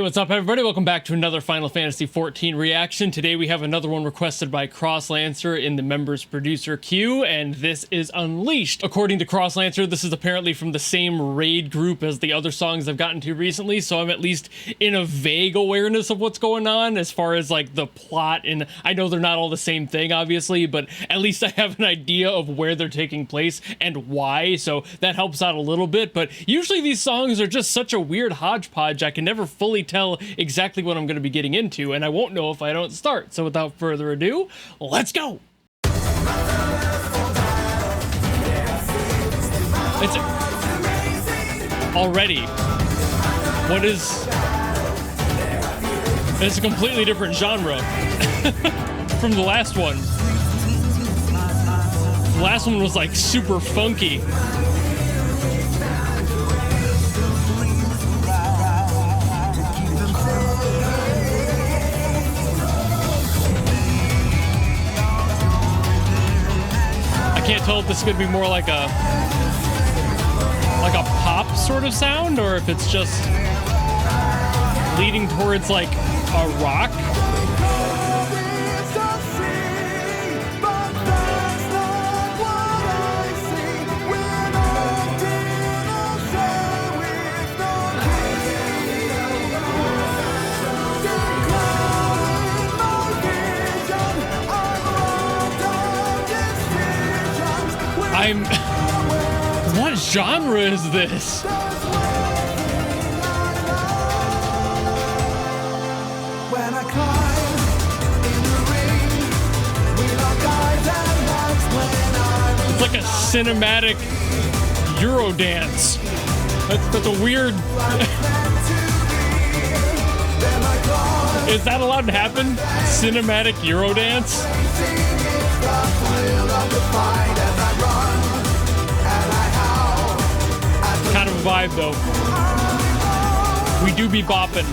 what's up, everybody? Welcome back to another Final Fantasy XIV reaction. Today we have another one requested by Crosslancer in the members producer queue, and this is Unleashed. According to Crosslancer, this is apparently from the same raid group as the other songs I've gotten to recently, so I'm at least in a vague awareness of what's going on as far as like the plot, and I know they're not all the same thing, obviously, but at least I have an idea of where they're taking place and why, so that helps out a little bit. But usually these songs are just such a weird hodgepodge, I can never fully tell exactly what I'm going to be getting into, and I won't know if I don't start. So without further ado, let's go! It's already. What is... It's a completely different genre from the last one. The last one was like super funky. I can't tell if this is going to be more like a pop sort of sound, or if it's just leading towards like a rock. What genre is this? It's like a cinematic Eurodance. That's a weird... Is that allowed to happen? Cinematic Eurodance? Kind of a vibe, though. We do be bopping.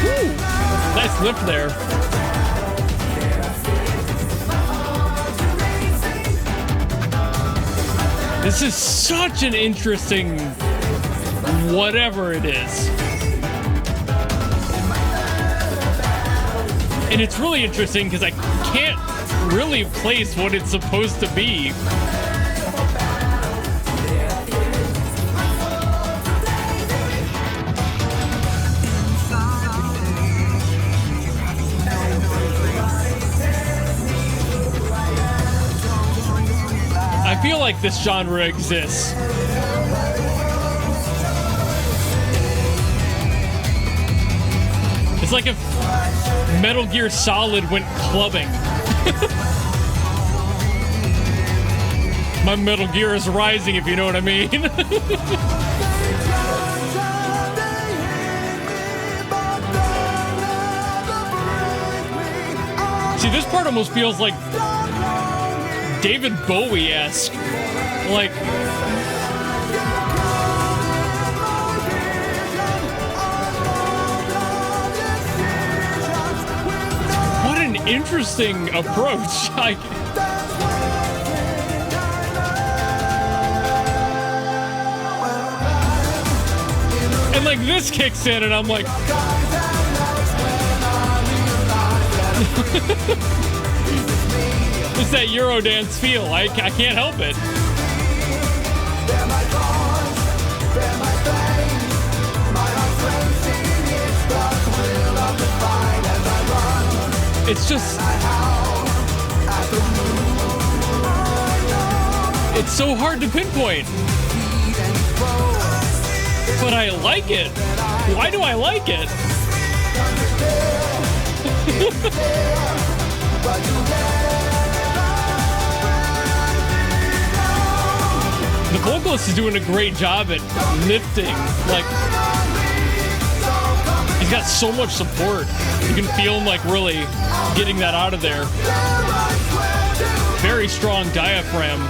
Woo! Nice lift there. This is such an interesting whatever it is. And it's really interesting because I can't really place what it's supposed to be. I feel like this genre exists. It's like if Metal Gear Solid went clubbing. My Metal Gear is rising, if you know what I mean. See, this part almost feels like David Bowie-esque. Like... interesting approach. And like this kicks in and I'm like it's that Eurodance feel. I can't help it. It's just... It's so hard to pinpoint. But I like it. Why do I like it? The vocalist is doing a great job at lifting. Like... He's got so much support. You can feel him like really getting that out of there. Very strong diaphragm.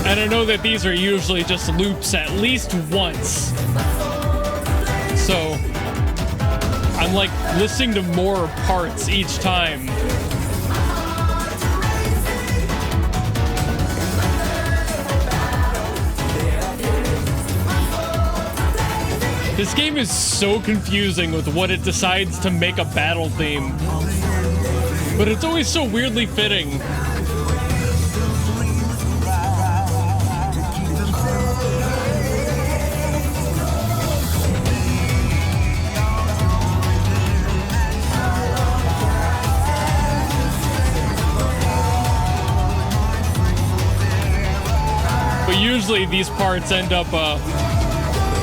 And I know that these are usually just loops at least once. So I'm like listening to more parts each time. This game is so confusing with what it decides to make a battle theme. But it's always so weirdly fitting. But usually these parts end up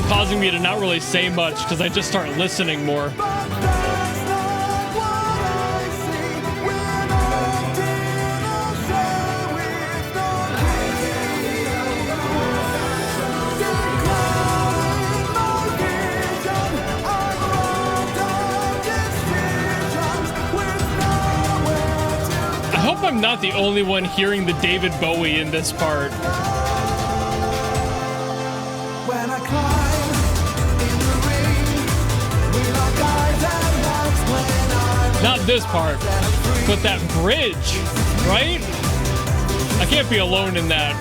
causing me to not really say much because I just start listening more. I hope I'm not the only one hearing the David Bowie in this part. Not this part, but that bridge, right? I can't be alone in that.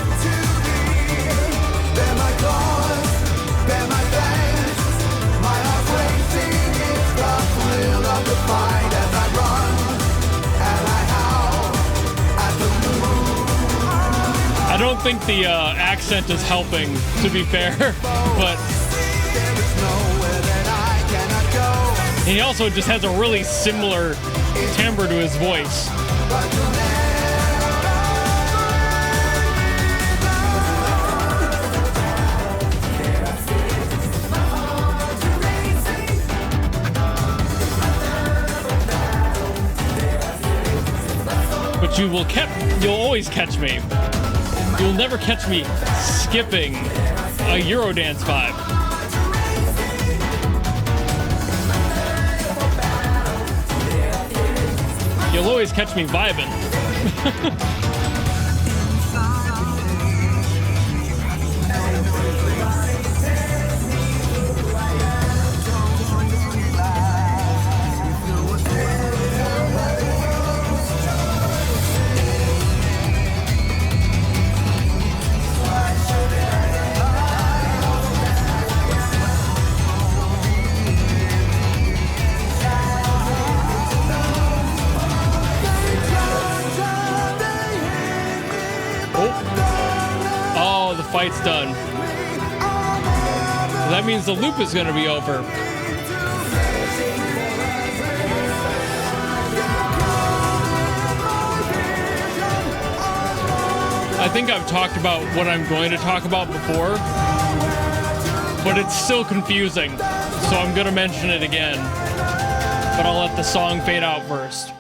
I don't think the accent is helping, to be fair, but he also just has a really similar timbre to his voice. But you'll always catch me. You'll never catch me skipping a Eurodance vibe. You'll always catch me vibing. Fight's done. That means the loop is going to be over. I think I've talked about what I'm going to talk about before, but it's still confusing, so I'm going to mention it again. But I'll let the song fade out first.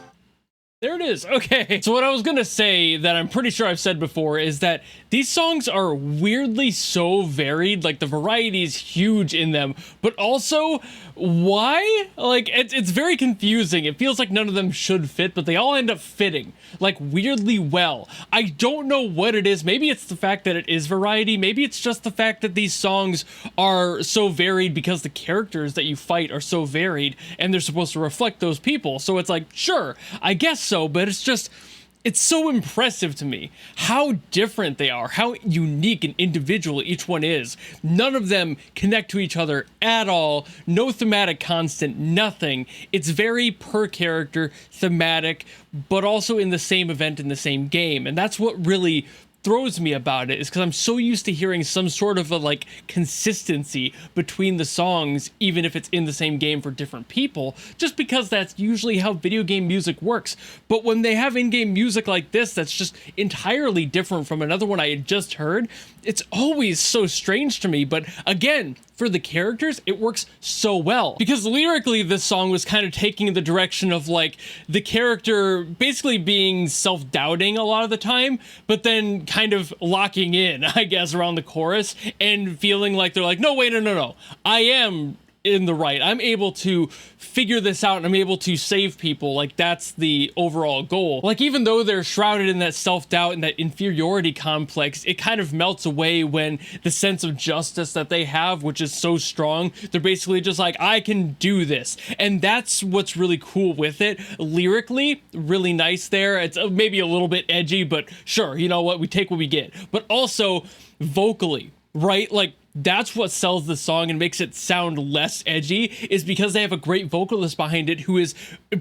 There it is. Okay. So what I was going to say that I'm pretty sure I've said before is that these songs are weirdly so varied. Like the variety is huge in them, but also why? Like it's very confusing. It feels like none of them should fit, but they all end up fitting like weirdly well. I don't know what it is. Maybe it's the fact that it is variety. Maybe it's just the fact that these songs are so varied because the characters that you fight are so varied and they're supposed to reflect those people. So it's like, sure, I guess so, but it's so impressive to me how different they are, how unique and individual each one is. None of them connect to each other at all. No thematic constant, nothing. It's very per character, thematic, but also in the same event in the same game. And that's what really throws me about it, is because I'm so used to hearing some sort of a like consistency between the songs, even if it's in the same game for different people, just because that's usually how video game music works. But when they have in-game music like this that's just entirely different from another one I had just heard, it's always so strange to me. But again, for the characters, it works so well, because lyrically this song was kind of taking the direction of like the character basically being self-doubting a lot of the time, but then kind of locking in, I guess, around the chorus and feeling like they're like, no, wait, no, I am in the right. I'm able to figure this out and I'm able to save people. Like, that's the overall goal. Like, even though they're shrouded in that self-doubt and that inferiority complex, it kind of melts away when the sense of justice that they have, which is so strong, they're basically just like, I can do this. And that's what's really cool with it. Lyrically, really nice there. It's maybe a little bit edgy, but sure, you know what? We take what we get. But also vocally, right? Like, that's what sells the song and makes it sound less edgy, is because they have a great vocalist behind it who is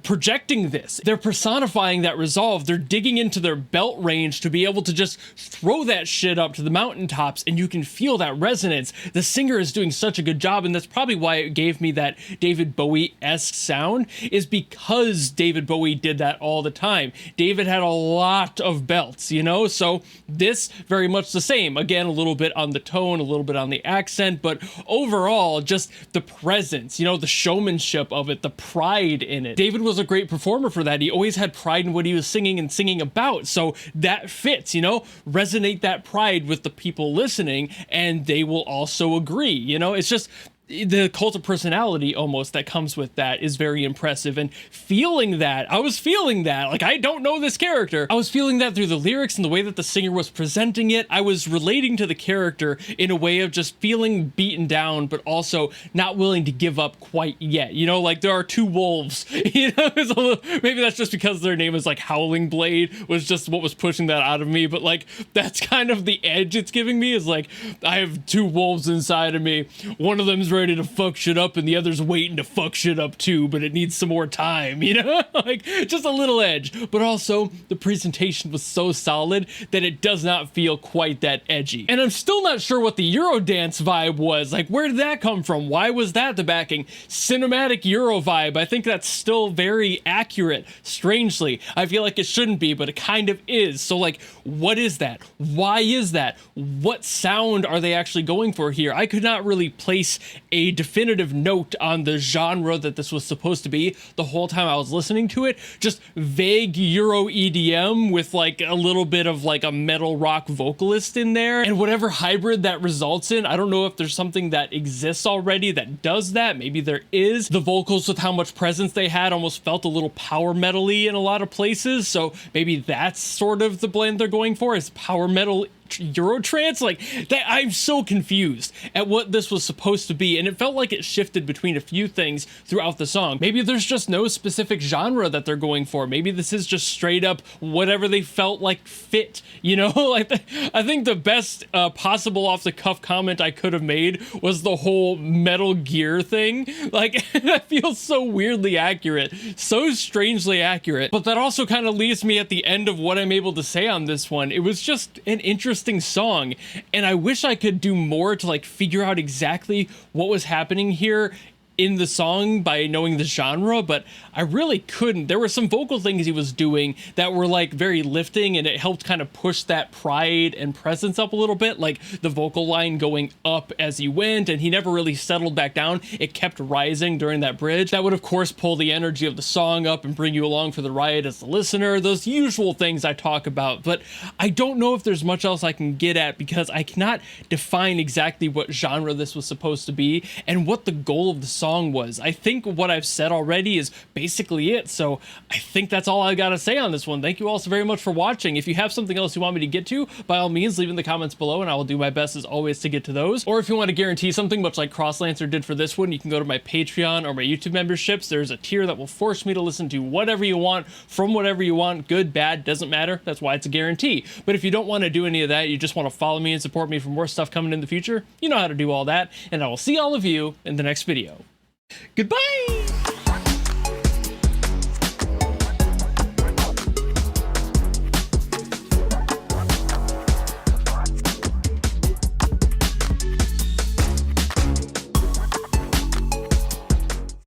projecting this. They're personifying that resolve. They're digging into their belt range to be able to just throw that shit up to the mountaintops, and you can feel that resonance. The singer is doing such a good job, and that's probably why it gave me that David Bowie-esque sound, is because David Bowie did that all the time. David had a lot of belts, you know? So this, very much the same. Again, a little bit on the tone, a little bit on the accent, but overall, just the presence, you know, the showmanship of it, the pride in it. David was a great performer for that. He always had pride in what he was singing and singing about, so that fits, you know? Resonate that pride with the people listening, and they will also agree, you know? It's just the cult of personality almost that comes with that is very impressive. And feeling that, I was feeling that, like, I don't know this character. I was feeling that through the lyrics and the way that the singer was presenting it. I was relating to the character in a way of just feeling beaten down, but also not willing to give up quite yet. You know, like, there are two wolves, you know, it's a little, maybe that's just because their name is like Howling Blade was just what was pushing that out of me. But like, that's kind of the edge it's giving me, is like, I have two wolves inside of me. One of them's ready to fuck shit up and the other's waiting to fuck shit up too, but it needs some more time, you know? Like, just a little edge. But also, the presentation was so solid that it does not feel quite that edgy. And I'm still not sure what the Eurodance vibe was. Like, where did that come from? Why was that the backing? Cinematic Euro vibe. I think that's still very accurate, strangely. I feel like it shouldn't be, but it kind of is. So like, what is that? Why is that? What sound are they actually going for here? I could not really place a definitive note on the genre that this was supposed to be the whole time I was listening to it. Just vague Euro EDM with like a little bit of like a metal rock vocalist in there, and whatever hybrid that results in, I don't know if there's something that exists already that does that. Maybe there is. The vocals, with how much presence they had, almost felt a little power metal-y in a lot of places, so maybe that's sort of the blend they're going for, is power metal Eurotrance. Like, that, I'm so confused at what this was supposed to be, and it felt like it shifted between a few things throughout the song. Maybe there's just no specific genre that they're going for. Maybe this is just straight up whatever they felt like fit, you know? Like, I think the best possible off-the-cuff comment I could have made was the whole Metal Gear thing. Like, that feels so weirdly accurate, so strangely accurate, but that also kind of leaves me at the end of what I'm able to say on this one. It was just an interesting song, and I wish I could do more to like figure out exactly what was happening here in the song by knowing the genre, but I really couldn't. There were some vocal things he was doing that were like very lifting, and it helped kind of push that pride and presence up a little bit, like the vocal line going up as he went, and he never really settled back down. It kept rising during that bridge. That would of course pull the energy of the song up and bring you along for the ride as the listener, those usual things I talk about. But I don't know if there's much else I can get at, because I cannot define exactly what genre this was supposed to be and what the goal of the song was. I think what I've said already is basically it, so I think that's all I gotta say on this one. Thank you all so very much for watching. If you have something else you want me to get to, by all means leave in the comments below and I will do my best as always to get to those. Or if you want to guarantee something, much like Crosslancer did for this one, you can go to my Patreon or my YouTube memberships. There's a tier that will force me to listen to whatever you want, from whatever you want, good, bad, doesn't matter. That's why it's a guarantee. But if you don't want to do any of that, you just want to follow me and support me for more stuff coming in the future, you know how to do all that, and I will see all of you in the next video. Goodbye!